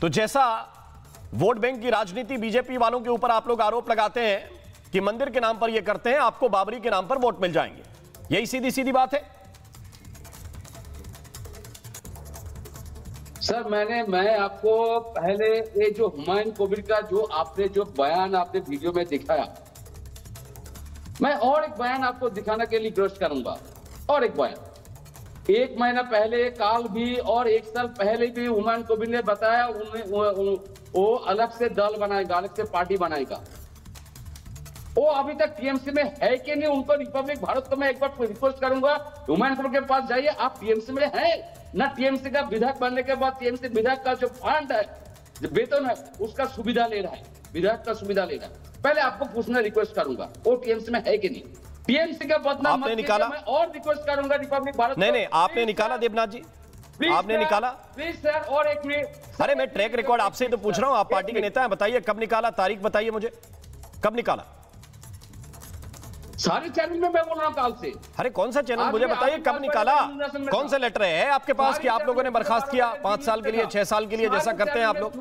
तो जैसा vote bank की राजनीति बीजेपी वालों के ऊपर आप लोग आरोप लगाते हैं कि मंदिर के नाम पर यह करते हैं, आपको बाबरी के नाम पर वोट मिल जाएंगे, यही सीधी सीधी बात है। सर मैं आपको पहले ये जो हुमायूं कबीर का जो बयान आपने वीडियो में दिखाया, मैं और एक बयान आपको दिखाने के लिए रिक्वेस्ट करूंगा। और एक बयान 1 महीना पहले काल भी और 1 साल पहले भी हुमायूं कबीर ने बताया वो अलग से दल बनाएगा, अलग से पार्टी बनाएगा। वो अभी तक टीएमसी में है कि नहीं, उनको रिपब्लिक भारत को मैं एक बार रिक्वेस्ट करूंगा, हुमायूं कबीर के पास जाइए, आप टीएमसी में हैं ना? टीएमसी का विधायक बनने के बाद टीएमसी विधायक का जो फंड है, जो वेतन है, उसका सुविधा ले रहा है, विधायक का सुविधा ले रहा है। पहले आपको पूछना रिक्वेस्ट करूंगा वो टीएमसी में है कि नहीं। टीएमसी का बदनाम आपने निकाला, मैं और रिक्वेस्ट करूंगा रिपब्लिक भारत। नहीं आपने निकाला देवनाथ जी, आपने निकाला। प्लीज सर, और एक मिनट। अरे मैं ट्रैक रिकॉर्ड आपसे ही तो पूछ रहा हूं, आप पार्टी के नेता हैं, बताइए कब निकाला, तारीख बताइए मुझे, कब निकाला? सारे चैनल में मैं बोल रहा हूं काल से। अरे कौन सा चैनल, मुझे बताइए कब निकाला, कौन सा लेटर है आपके पास कि आप लोगों ने बर्खास्त किया 5 साल के लिए, 6 साल के लिए, जैसा करते हैं आप लोग?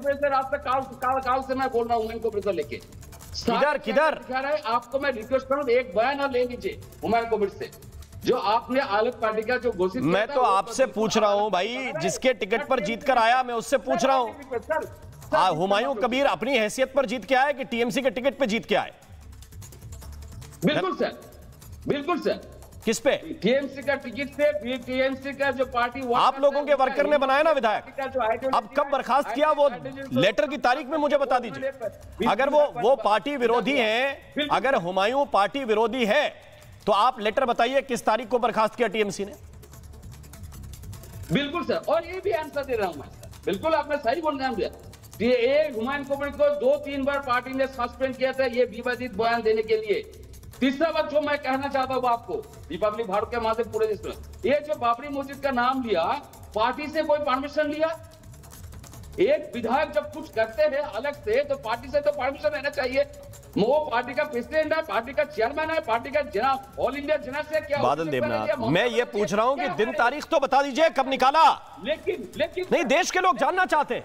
काल से मैं बोल रहा हूँ हुमायूं कबीर को लेके। किधर आपको मैं रिक्वेस्ट करूँ, एक बयान और ले लीजिए हुमायूं कबीर से, जो आपने अलग पार्टी का जो घोषित। मैं तो आपसे पूछ रहा हूं भाई, जिसके टिकट पर जीत कर आया, मैं उससे पूछ रहा हूं। हुमायूं कबीर अपनी हैसियत पर जीत के आए कि टीएमसी के टिकट पे जीत के आए? बिल्कुल सर, बिल्कुल सर। किस पे? टीएमसी का टिकट से, टीएमसी का जो पार्टी आप लोगों के वर्कर ने बनाया ना विधायक, अब कब बर्खास्त किया वो लेटर की तारीख में मुझे बता दीजिए। अगर वो पार्टी विरोधी है, अगर हुमायूं पार्टी विरोधी है, तो आप लेटर बताइए किस तारीख को बर्खास्त किया टीएमसी ने? बिल्कुल सर, और ये भी आंसर दे रहा हूं मैं सर, बिल्कुल आपने सही बोल दिया। ये हुमायूं कबीर को 2-3 बार पार्टी ने सस्पेंड किया था ये विवादित बयान देने के लिए। तीसरा बात जो मैं कहना चाहता हूं आपको रिपब्लिक भारत के माध्यम पूरे देश में, ये जो बाबरी मस्जिद का नाम लिया, पार्टी से कोई परमिशन लिया? एक विधायक जब कुछ करते हैं अलग से, तो पार्टी से तो परमिशन लेना चाहिए। वो पार्टी का प्रेसिडेंट है, पार्टी का चेयरमैन है, पार्टी का ऑल इंडिया जनरल से क्या? बादल देवनाथ, मैं ये पूछ रहा हूं कि दिन तारीख तो बता दीजिए कब निकाला। लेकिन नहीं, देश के लोग जानना चाहते हैं।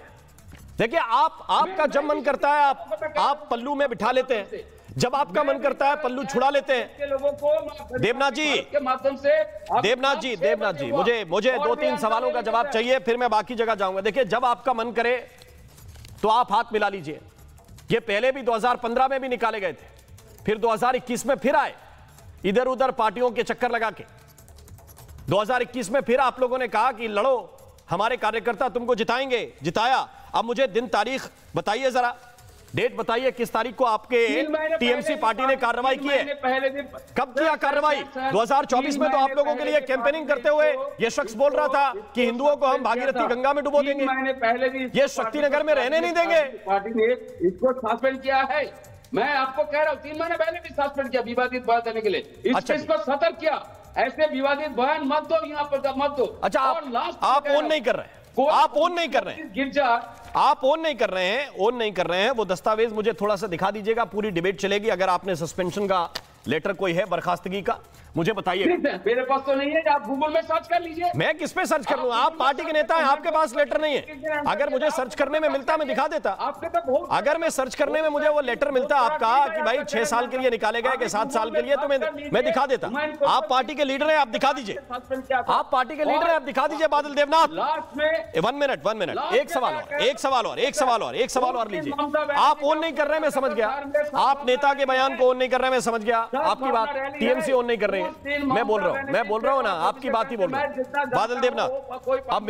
देखिए आपका जब मन करता है आप पल्लू में बिठा लेते हैं, जब आपका मन करता है पल्लू छुड़ा लेते हैं। देवनाथ जी मुझे 2-3 सवालों का जवाब चाहिए, फिर मैं बाकी जगह जाऊंगा। देखिए, जब आपका मन करे तो आप हाथ मिला लीजिए। ये पहले भी 2015 में भी निकाले गए थे, फिर 2021 में फिर आए, इधर उधर पार्टियों के चक्कर लगा के। 2021 में फिर आप लोगों ने कहा कि लड़ो, हमारे कार्यकर्ता तुमको जिताएंगे, जिताया। अब मुझे दिन तारीख बताइए, जरा डेट बताइए, किस तारीख को आपके टीएमसी पार्टी ने कार्रवाई की है? कब किया कार्रवाई? 2024 में तो आप लोगों के लिए कैंपेनिंग करते हुए यह शख्स बोल रहा था कि हिंदुओं को हम भागीरथी गंगा में डुबो देंगे, ये शक्तिनगर में रहने नहीं देंगे। पार्टी ने इसको सस्पेंड किया है। मैं आपको कह रहा हूँ 3 महीने पहले भी सस्पेंड किया विवादित बयान देने के लिए। इसको सतर्क किया, ऐसे विवादित बयान मत दो, यहाँ पर मत दो। अच्छा, आप ओन नहीं कर रहे हैं, आप ओन नहीं कर रहे हैं, आप ओन नहीं कर रहे हैं, ओन नहीं कर रहे हैं। वो दस्तावेज मुझे थोड़ा सा दिखा दीजिएगा, पूरी डिबेट चलेगी। अगर आपने सस्पेंशन का लेटर कोई है बर्खास्तगी का, मुझे बताइए। मेरे पास तो नहीं है, आप गूगल में सर्च कर लीजिए। मैं किस पे सर्च कर लूं? आप पार्टी के नेता हैं, आपके पास लेटर नहीं है। अगर मुझे सर्च करने में मिलता, मैं दिखा देता। अगर मैं सर्च करने में मुझे वो लेटर मिलता आपका कि भाई 6 साल के लिए निकाले गए कि 7 साल के लिए, तो मैं दिखा देता। आप पार्टी के लीडर हैं, आप दिखा दीजिए। आप पार्टी के लीडर हैं, आप दिखा दीजिए। बादल देवनाथ, 1 मिनट, एक सवाल और लीजिए। आप ओन नहीं कर रहे, मैं समझ गया। आप नेता के बयान को ओन नहीं कर रहे, मैं समझ गया आपकी बात। टीएमसी ओन नहीं कर रही है, मैं बोल रहा हूं ना, आपकी बात ही बोल रहा हूं। बादल देवनाथ, अब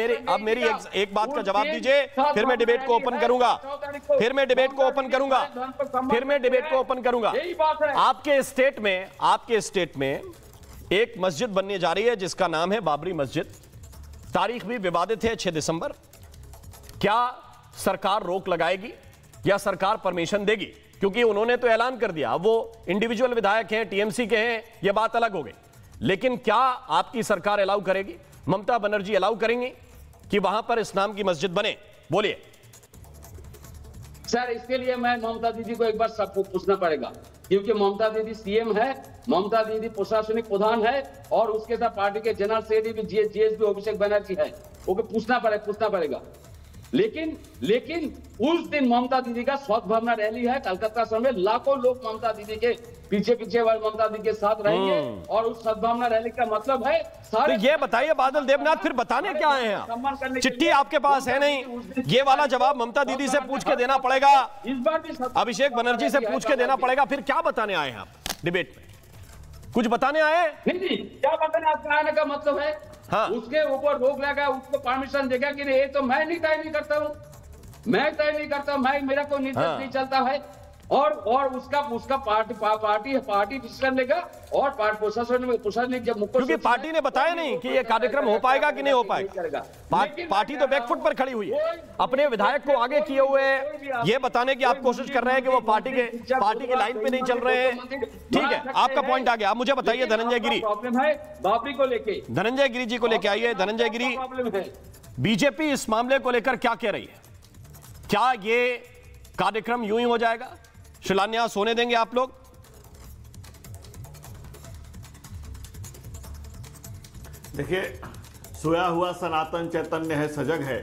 मेरी एक बात का जवाब दीजिए, फिर मैं डिबेट को ओपन करूंगा, आपके स्टेट में एक मस्जिद बनने जा रही है जिसका नाम है बाबरी मस्जिद। तारीख भी विवादित है, 6 दिसंबर। क्या सरकार रोक लगाएगी या सरकार परमिशन देगी? क्योंकि उन्होंने तो ऐलान कर दिया, वो इंडिविजुअल विधायक हैं, टीएमसी के हैं, यह बात अलग हो गई। लेकिन क्या आपकी सरकार अलाउ करेगी, ममता बनर्जी अलाउ करेंगी कि वहां पर इस नाम की मस्जिद बने? बोलिए सर। इसके लिए मैं ममता दीदी को एक बार सबको पूछना पड़ेगा, क्योंकि ममता दीदी सीएम है, ममता दीदी प्रशासनिक प्रधान है, और उसके साथ पार्टी के जनरल सेक्रेटरी भी जीएसबी अभिषेक बनर्जी है। वो पूछना पड़ेगा। लेकिन उस दिन ममता दीदी का सद्भावना रैली है कलकत्ता शहर में, लाखों लोग ममता दीदी के पीछे ममता दीदी के साथ रहेंगे और उस सद्भावना रैली का मतलब है सारे। तो ये बताइए बादल देवनाथ, फिर बताने क्या आए हैं आप? चिट्ठी आपके पास है नहीं, ये वाला जवाब ममता दीदी से पूछ के देना पड़ेगा, इस बार भी अभिषेक बनर्जी से पूछ के देना पड़ेगा। फिर क्या बताने आए हैं आप डिबेट में? कुछ बताने आए? नहीं, क्या बताने आपका आने का मतलब है? हाँ। उसके ऊपर रोक लगा, उसको परमिशन देगा कि नहीं, ये तो मैं नहीं तय नहीं करता हूँ, मैं तय नहीं करता, मेरा कोई निर्देश नहीं चलता है। और उसका पार्टी डिसीजन लेगा और प्रशासन जब मुख्य, क्योंकि पार्टी ने बताया नहीं कि ये कार्यक्रम हो पाएगा कि नहीं हो पाएगा। पार्टी तो बैकफुट पर खड़ी हुई है, अपने विधायक को आगे किए हुए ये बताने की आप कोशिश कर रहे हैं कि वो पार्टी के लाइन पे नहीं चल रहे हैं। ठीक है, आपका पॉइंट आ गया। आप मुझे बताइए धनंजय गिरी, प्रॉब्लम है बाबरी को लेके, धनंजय गिरी जी को लेके आइए। धनंजय गिरी, बीजेपी इस मामले को लेकर क्या कह रही है? क्या ये कार्यक्रम यूं ही हो जाएगा? शिलान्यास होने देंगे आप लोग? देखिए, सोया हुआ सनातन चैतन्य है, सजग है।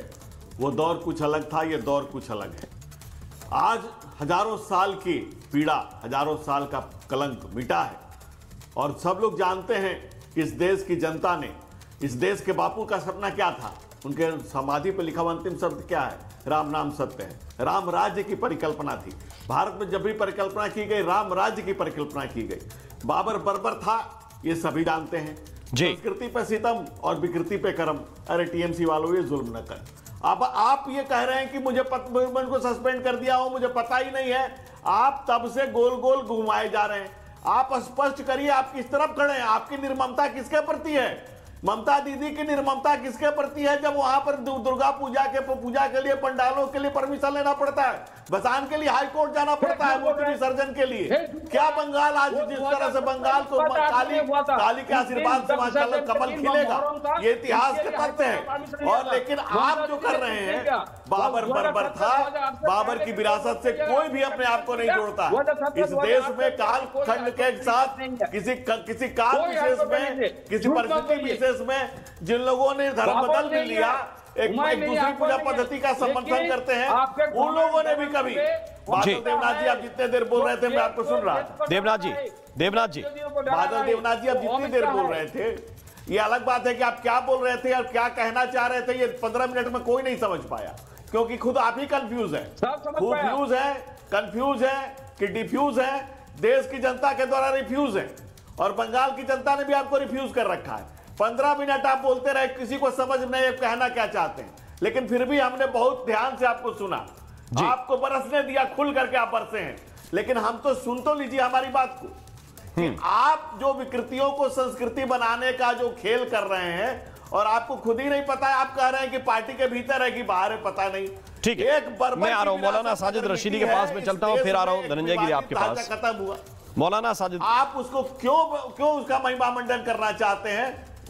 वो दौर कुछ अलग था, ये दौर कुछ अलग है। आज हजारों साल की पीड़ा, हजारों साल का कलंक मिटा है और सब लोग जानते हैं कि इस देश की जनता ने, इस देश के बापू का सपना क्या था, उनके समाधि पर लिखा हुआ अंतिम शब्द क्या है? राम नाम सत्य है। राम राज्य की परिकल्पना थी। भारत में जब भी परिकल्पना की गई, राम राज्य की परिकल्पना की गई। बाबर बर्बर था, ये सभी जानते हैं। संस्कृति पे सितम और विकृति पे करम। अरे टीएमसी वालों, ये जुल्म न कर। अब आप ये कह रहे हैं कि मुझे को सस्पेंड कर दिया हो, मुझे पता ही नहीं है। आप तब से गोल गोल घुमाए जा रहे हैं। आप स्पष्ट करिए, आप किस तरफ खड़े हैं? आपकी निर्ममता किसके प्रति है? ममता दीदी की निर्ममता किसके प्रति है जब वहां पर दुर्गा पूजा के लिए पंडालों के लिए परमिशन लेना पड़ता है, भसान के लिए हाई कोर्ट जाना पड़ता है, मूर्ति विसर्जन के लिए? क्या बंगाल आज जिस तरह से बंगाल को काली के आशीर्वाद से कमल खिलेगा, ये इतिहास के तथ्य है। और लेकिन आप जो कर रहे हैं, बाबर बर्बर था, बाबर की विरासत से कोई भी अपने आप को नहीं जोड़ता। इस देश में काल खंड के साथ किसी काल विशेष में, किसी परिस्थिति विशेष में जिन लोगों ने धर्म बदल भी लिया, एक दूसरी पूजा पद्धति का समर्थन करते हैं, उन लोगों ने भी कभी। बादल देवनाथ जी, आप जितने देर बोल रहे थे मैं आपको सुन रहा था। देवनाथ जी, बादल देवनाथ जी, आप जितनी देर बोल रहे थे, ये अलग बात है कि आप क्या बोल रहे थे और क्या कहना चाह रहे थे, ये 15 मिनट में कोई नहीं समझ पाया, क्योंकि खुद आप ही कंफ्यूज है, कंफ्यूज है कि डिफ्यूज है, देश की जनता के द्वारा रिफ्यूज है और बंगाल की जनता ने भी आपको रिफ्यूज कर रखा है। 15 मिनट आप बोलते रहे, किसी को समझ नहीं कहना क्या चाहते हैं, लेकिन फिर भी हमने बहुत ध्यान से आपको सुना, आपको बरसने दिया, खुल करके आप बरसे हैं। लेकिन हम तो सुन तो लीजिए हमारी बात को, कि आप जो विकृतियों को संस्कृति बनाने का जो खेल कर रहे हैं और आपको खुद ही नहीं पता है, आप कह रहे हैं कि पार्टी के भीतर है कि बाहर है, पता नहीं। ठीक है, मैं आ रहा हूं मौलाना साजिद रशीदी के पास में चलता हूं, फिर आ रहा हूं धनंजय गिरी आपके पास। खत्म हुआ मौलाना साजिद, आप उसको क्यों उसका महिमा मंडन करना चाहते हैं?